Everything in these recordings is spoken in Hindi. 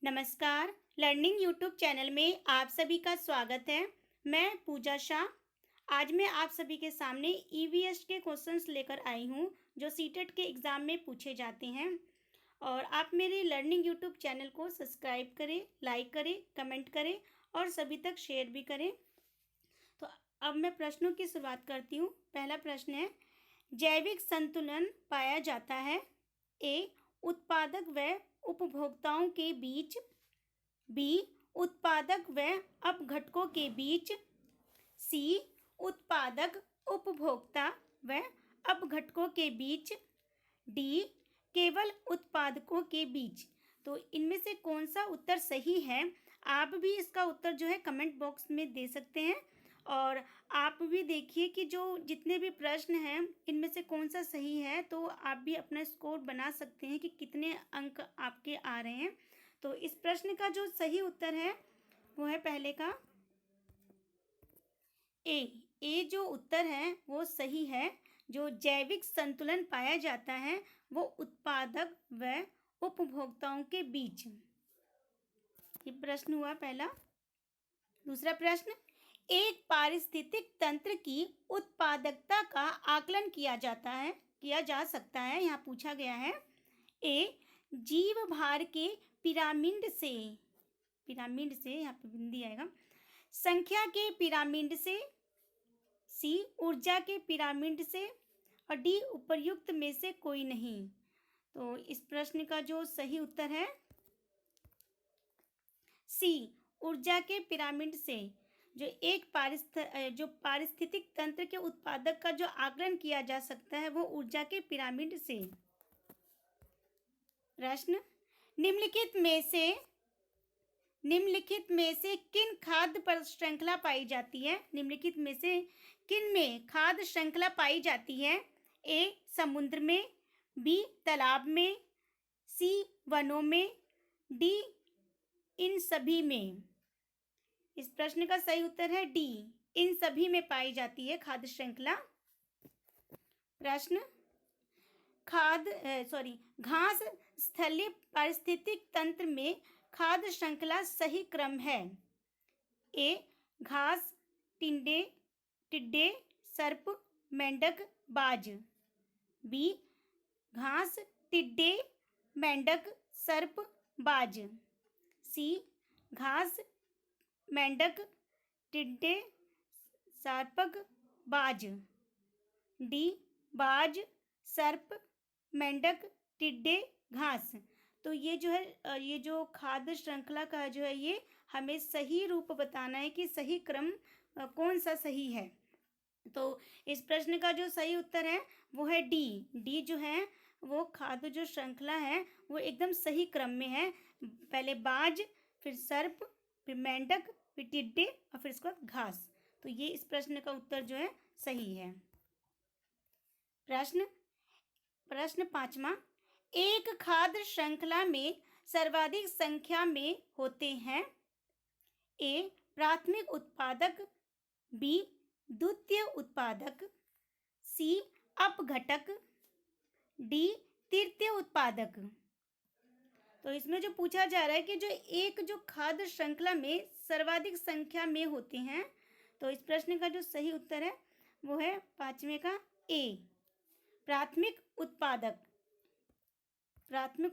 नमस्कार। लर्निंग यूट्यूब चैनल में आप सभी का स्वागत है। मैं पूजा शाह। आज मैं आप सभी के सामने ईवीएस के क्वेश्चंस लेकर आई हूं जो सीटेट के एग्ज़ाम में पूछे जाते हैं। और आप मेरे लर्निंग यूट्यूब चैनल को सब्सक्राइब करें, लाइक करें, कमेंट करें और सभी तक शेयर भी करें। तो अब मैं प्रश्नों की शुरुआत करती हूँ। पहला प्रश्न है, जैविक संतुलन पाया जाता है ए उत्पादक व उपभोक्ताओं के बीच, बी उत्पादक व अपघटकों के बीच, सी उत्पादक उपभोक्ता व अपघटकों के बीच, डी केवल उत्पादकों के बीच। तो इनमें से कौन सा उत्तर सही है? आप भी इसका उत्तर जो है कमेंट बॉक्स में दे सकते हैं। और आप भी देखिए कि जो जितने भी प्रश्न हैं इनमें से कौन सा सही है, तो आप भी अपना स्कोर बना सकते हैं कि कितने अंक आपके आ रहे हैं। तो इस प्रश्न का जो सही उत्तर है वो है पहले का ए जो उत्तर है वो सही है। जो जैविक संतुलन पाया जाता है वो उत्पादक व उपभोक्ताओं के बीच। ये प्रश्न हुआ पहला। दूसरा प्रश्न, एक पारिस्थितिक तंत्र की उत्पादकता का आकलन किया जा सकता है। यहाँ पूछा गया है ए जीव भार के पिरामिड से यहाँ पे बिंदी आएगा, संख्या के पिरामिड से, सी ऊर्जा के पिरामिड से, और डी उपर्युक्त में से कोई नहीं। तो इस प्रश्न का जो सही उत्तर है सी ऊर्जा के पिरामिड से। जो पारिस्थितिक तंत्र के उत्पादक का जो आकलन किया जा सकता है वो ऊर्जा के पिरामिड से। प्रश्न, निम्नलिखित में से किन खाद्य पर श्रृंखला पाई जाती है? निम्नलिखित में से किन में खाद्य श्रृंखला पाई जाती है? ए समुद्र में, बी तालाब में, सी वनों में, डी इन सभी में। इस प्रश्न का सही उत्तर है डी, इन सभी में पाई जाती है खाद्य श्रृंखला। प्रश्न, घास स्थलीय पारिस्थितिक तंत्र में खाद्य श्रृंखला सही क्रम है। ए घास, टिड्डे, सर्प, मेंढक, बाज। बी घास, टिड्डे, मेंढक, सर्प, बाज। सी घास, मेंढक, टिड्डे, सर्पक, बाज। डी बाज, सर्प, मेंढक, टिड्डे, घास। तो ये जो है ये जो खाद्य श्रृंखला का जो है ये हमें सही रूप बताना है कि सही क्रम कौन सा सही है। तो इस प्रश्न का जो सही उत्तर है वो है डी जो है वो खाद्य जो श्रृंखला है वो एकदम सही क्रम में है। पहले बाज, फिर सर्प, फिर मेंढक, फिर टिड्डे और फिर इसके बाद घास। तो ये इस प्रश्न का उत्तर जो है सही है। प्रश्न पांचवा, एक खाद्य श्रृंखला में सर्वाधिक संख्या में होते हैं। ए प्राथमिक उत्पादक, बी द्वितीय उत्पादक, सी अपघटक, डी तृतीय उत्पादक। तो इसमें जो पूछा जा रहा है कि जो खाद्य श्रृंखला में सर्वाधिक संख्या में होते हैं, तो इस प्रश्न का जो सही उत्तर है वो है पांचवें का ए प्राथमिक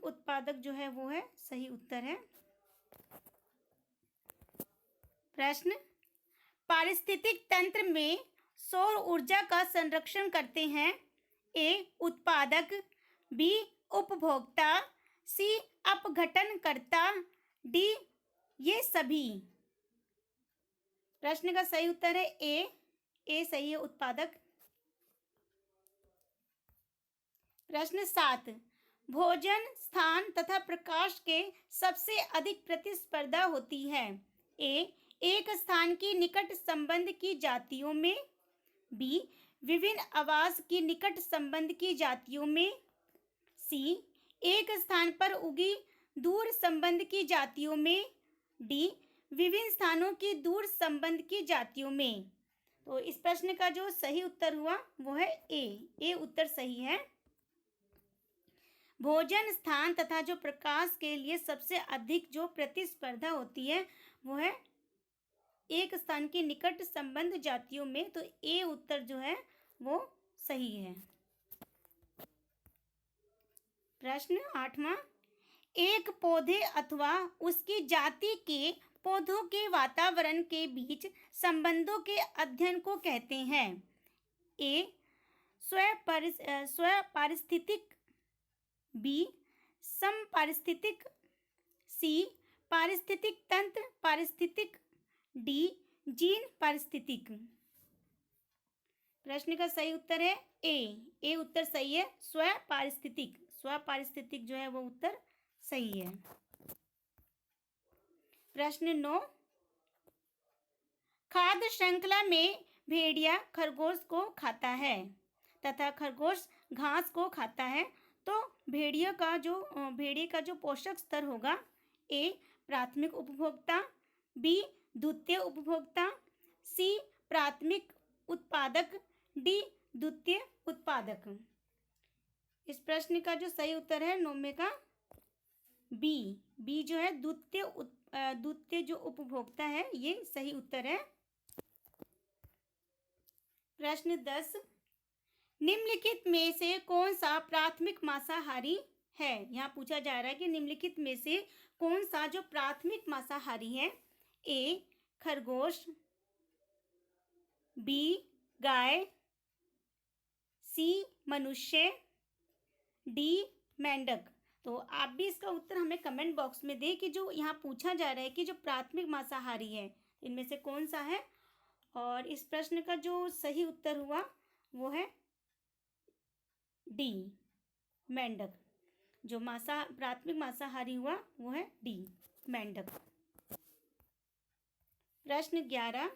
उत्पादक जो है वो है सही उत्तर है। प्रश्न, पारिस्थितिक तंत्र में सौर ऊर्जा का संरक्षण करते हैं। ए उत्पादक, बी उपभोक्ता, सी अपघटनकर्ता, डी ये सभी। प्रश्न का सही उत्तर है ए सही है, उत्पादक। प्रश्न 7, भोजन, स्थान तथा प्रकाश के सबसे अधिक प्रतिस्पर्धा होती है। ए एक स्थान की निकट संबंध की जातियों में, बी विभिन्न आवास की निकट संबंध की जातियों में, सी एक स्थान पर उगी दूर संबंध की जातियों में, डी विभिन्न स्थानों की दूर संबंध की जातियों में। तो इस प्रश्न का जो सही उत्तर हुआ वो है ए उत्तर सही है। भोजन स्थान तथा जो प्रकाश के लिए सबसे अधिक जो प्रतिस्पर्धा होती है वो है एक स्थान के निकट संबंध जातियों में। तो ए उत्तर जो है वो सही है। प्रश्न 8वां, एक पौधे अथवा उसकी जाति के पौधों के वातावरण के बीच संबंधों के अध्ययन को कहते हैं। ए स्वपारिस्थितिक, बी समपारिस्थितिक, सी पारिस्थितिक तंत्र पारिस्थितिक, डी जीन पारिस्थितिक। प्रश्न का सही उत्तर है ए उत्तर सही है, स्वपारिस्थितिक। स्वपारिस्थितिक जो है वो उत्तर सही है। प्रश्न 9, खाद्य श्रृंखला में भेड़िया खरगोश को खाता है तथा खरगोश घास को खाता है, तो भेड़िए का जो पोषक स्तर होगा, ए प्राथमिक उपभोक्ता, बी द्वितीय उपभोक्ता, सी प्राथमिक उत्पादक, डी द्वितीय उत्पादक। इस प्रश्न का जो सही उत्तर है 9वें का बी जो है द्वितीय जो उपभोक्ता है, ये सही उत्तर है। प्रश्न 10, निम्नलिखित में से कौन सा प्राथमिक मांसाहारी है? यहाँ पूछा जा रहा है कि निम्नलिखित में से कौन सा जो प्राथमिक मांसाहारी है। ए खरगोश, बी गाय, सी मनुष्य, डी मेंढक। तो आप भी इसका उत्तर हमें कमेंट बॉक्स में दें कि जो यहाँ पूछा जा रहा है कि जो प्राथमिक मांसाहारी है इनमें से कौन सा है। और इस प्रश्न का जो सही उत्तर हुआ वो है डी मेंढक। जो प्राथमिक मांसाहारी हुआ वो है डी मेंढक। प्रश्न 11,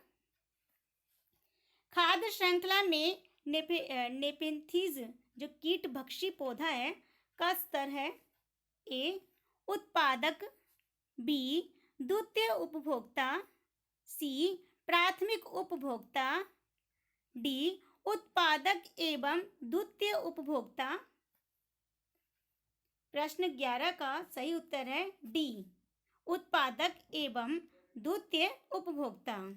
खाद्य श्रृंखला में नेपेंथीज जो कीट भक्षी पौधा है का स्तर है। ए उत्पादक, बी द्वितीय उपभोक्ता, सी प्राथमिक उपभोक्ता, डी उत्पादक एवं द्वितीय उपभोक्ता। प्रश्न 11 का सही उत्तर है डी उत्पादक एवं द्वितीय उपभोक्ता।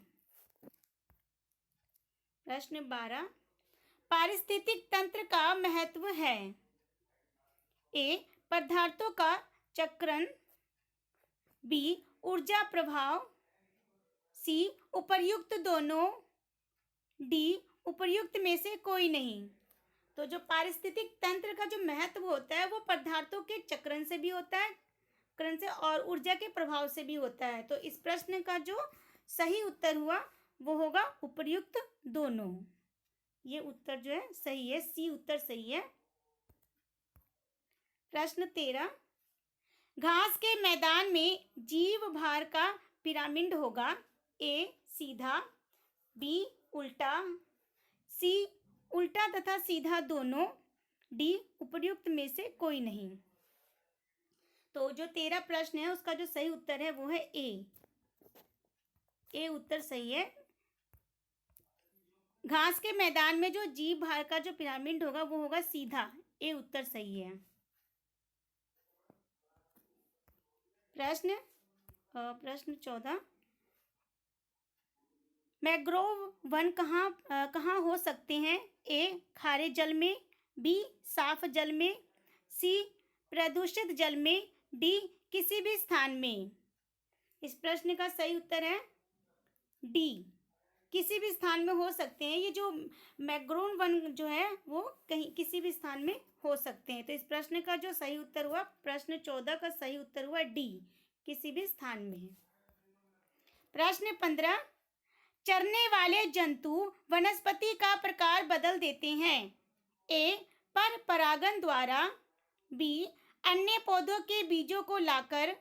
प्रश्न 12, पारिस्थितिक तंत्र का महत्व है। ए पदार्थों का चक्रण, बी ऊर्जा प्रभाव, सी उपर्युक्त दोनों, डी उपर्युक्त में से कोई नहीं। तो जो पारिस्थितिक तंत्र का जो महत्व होता है वो पदार्थों के चक्रण से भी होता है, चक्रण से, और ऊर्जा के प्रभाव से भी होता है। तो इस प्रश्न का जो सही उत्तर हुआ वो होगा उपर्युक्त दोनों। ये उत्तर जो है सही है, सी उत्तर सही है। प्रश्न 13, घास के मैदान में जीव भार का पिरामिड होगा। ए सीधा, बी उल्टा, सी उल्टा तथा सीधा दोनों, डी उपर्युक्त में से कोई नहीं। तो जो 13 प्रश्न है उसका जो सही उत्तर है वो है ए उत्तर सही है। घास के मैदान में जो जीव भार का जो पिरामिड होगा वो होगा सीधा, ए उत्तर सही है। प्रश्न 14, मैंग्रोव वन कहाँ हो सकते हैं। ए खारे जल में, बी साफ जल में, सी प्रदूषित जल में, डी किसी भी स्थान में। इस प्रश्न का सही उत्तर है डी किसी भी स्थान में हो सकते हैं। ये जो मैंग्रोव वन जो है वो कहीं किसी भी स्थान में हो सकते हैं। तो इस प्रश्न का जो सही उत्तर हुआ, प्रश्न 14 का सही उत्तर हुआ डी किसी भी स्थान में है। प्रश्न 15, चरने वाले जंतु वनस्पति का प्रकार बदल देते हैं। ए पर परागन द्वारा, बी अन्य पौधों के बीजों को लाकर,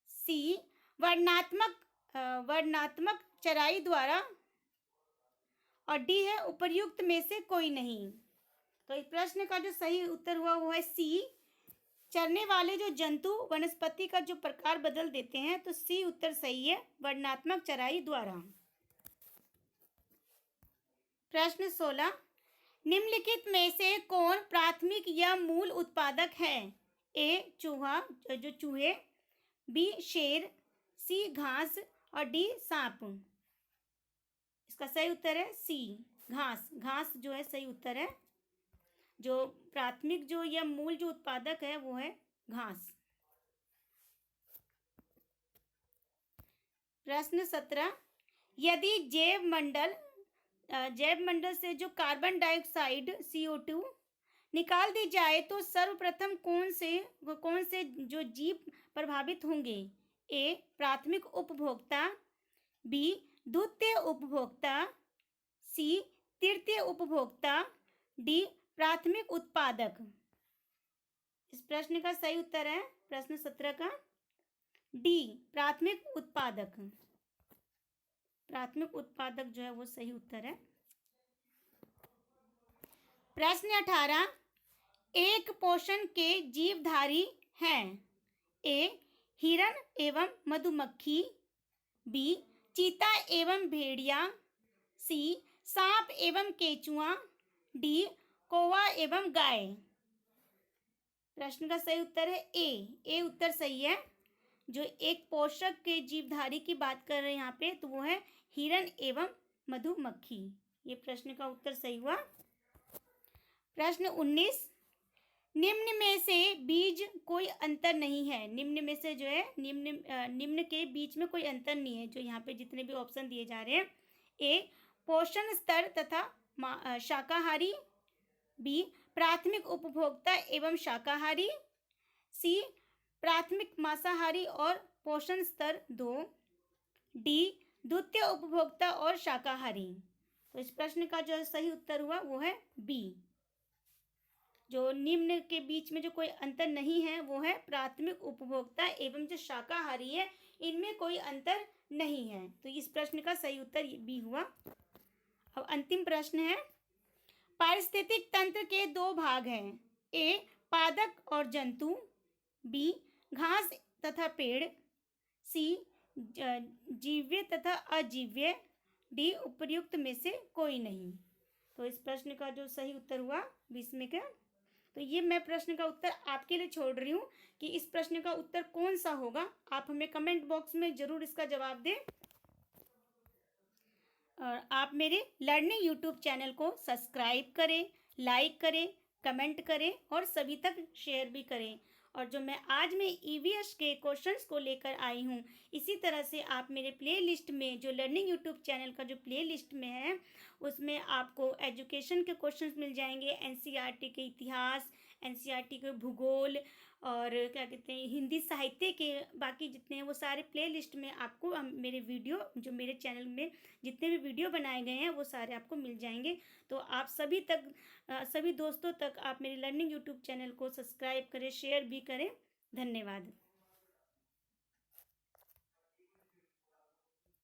सी वर्णात्मक चराई द्वारा, और डी है उपर्युक्त में से कोई नहीं। तो इस प्रश्न का जो सही उत्तर हुआ वो है सी, चरने वाले जो जंतु वनस्पति का जो प्रकार बदल देते हैं। तो सी उत्तर सही है, वर्णात्मक चराई द्वारा। प्रश्न 16, निम्नलिखित में से कौन प्राथमिक या मूल उत्पादक है। ए चूहा जो चूहे, बी शेर, सी घास और डी सांप। इसका सही उत्तर है सी घास। घास जो है सही उत्तर है। जो प्राथमिक जो या मूल जो उत्पादक है वो है घास। प्रश्न 17, यदि जैव मंडल से जो कार्बन डाइऑक्साइड CO2 निकाल दी जाए तो सर्वप्रथम कौन से जो जीव प्रभावित होंगे? ए प्राथमिक उपभोक्ता, बी द्वितीय उपभोक्ता, सी तृतीय उपभोक्ता, डी प्राथमिक उत्पादक। इस प्रश्न का सही उत्तर है प्रश्न 17 का डी प्राथमिक उत्पादक। प्राथमिक उत्पादक जो है वो सही उत्तर है। प्रश्न 18, एक पोषण के जीवधारी हैं? ए हिरण एवं मधुमक्खी, बी चीता एवं भेड़िया, सी सांप एवं केचुआ, डी कौवा एवं गाय। प्रश्न का सही उत्तर है ए उत्तर सही है। जो एक पोषक के जीवधारी की बात कर रहे हैं यहाँ पे तो वो है हिरण एवं मधुमक्खी। ये प्रश्न का उत्तर सही हुआ। प्रश्न 19, निम्न में से बीज कोई अंतर नहीं है। निम्न में से जो है निम्न के बीच में कोई अंतर नहीं है। जो यहाँ पे जितने भी ऑप्शन दिए जा रहे हैं, ए पोषण स्तर तथा शाकाहारी, बी प्राथमिक उपभोक्ता एवं शाकाहारी, सी प्राथमिक मांसाहारी और पोषण स्तर 2, डी द्वितीय उपभोक्ता और शाकाहारी। तो इस प्रश्न का जो सही उत्तर हुआ वो है बी। जो निम्न के बीच में जो कोई अंतर नहीं है वो है प्राथमिक उपभोक्ता एवं जो शाकाहारी है इनमें कोई अंतर नहीं है। तो इस प्रश्न का सही उत्तर बी हुआ। अब अंतिम प्रश्न है, पारिस्थितिक तंत्र के 2 भाग हैं। ए पादप और जंतु, बी घास तथा पेड़, सी जीव्य तथा अजीव्य, डी उपर्युक्त में से कोई नहीं। तो इस प्रश्न का जो सही उत्तर हुआ 20 में का। तो ये मैं प्रश्न का उत्तर आपके लिए छोड़ रही हूँ कि इस प्रश्न का उत्तर कौन सा होगा। आप हमें कमेंट बॉक्स में जरूर इसका जवाब दें। और आप मेरे लर्निंग यूट्यूब चैनल को सब्सक्राइब करें, लाइक करें, कमेंट करें और सभी तक शेयर भी करें। और जो मैं आज में EVS के क्वेश्चंस को लेकर आई हूँ, इसी तरह से आप मेरे प्लेलिस्ट में जो लर्निंग यूट्यूब चैनल का जो प्लेलिस्ट में है उसमें आपको एजुकेशन के क्वेश्चंस मिल जाएंगे, NCERT के इतिहास, NCERT के भूगोल और क्या कहते हैं हिंदी साहित्य के बाकी जितने हैं वो सारे प्लेलिस्ट में आपको मेरे वीडियो जो मेरे चैनल में जितने भी वीडियो बनाए गए हैं वो सारे आपको मिल जाएंगे। तो आप सभी दोस्तों तक आप मेरे लर्निंग यूट्यूब चैनल को सब्सक्राइब करें, शेयर भी करें। धन्यवाद।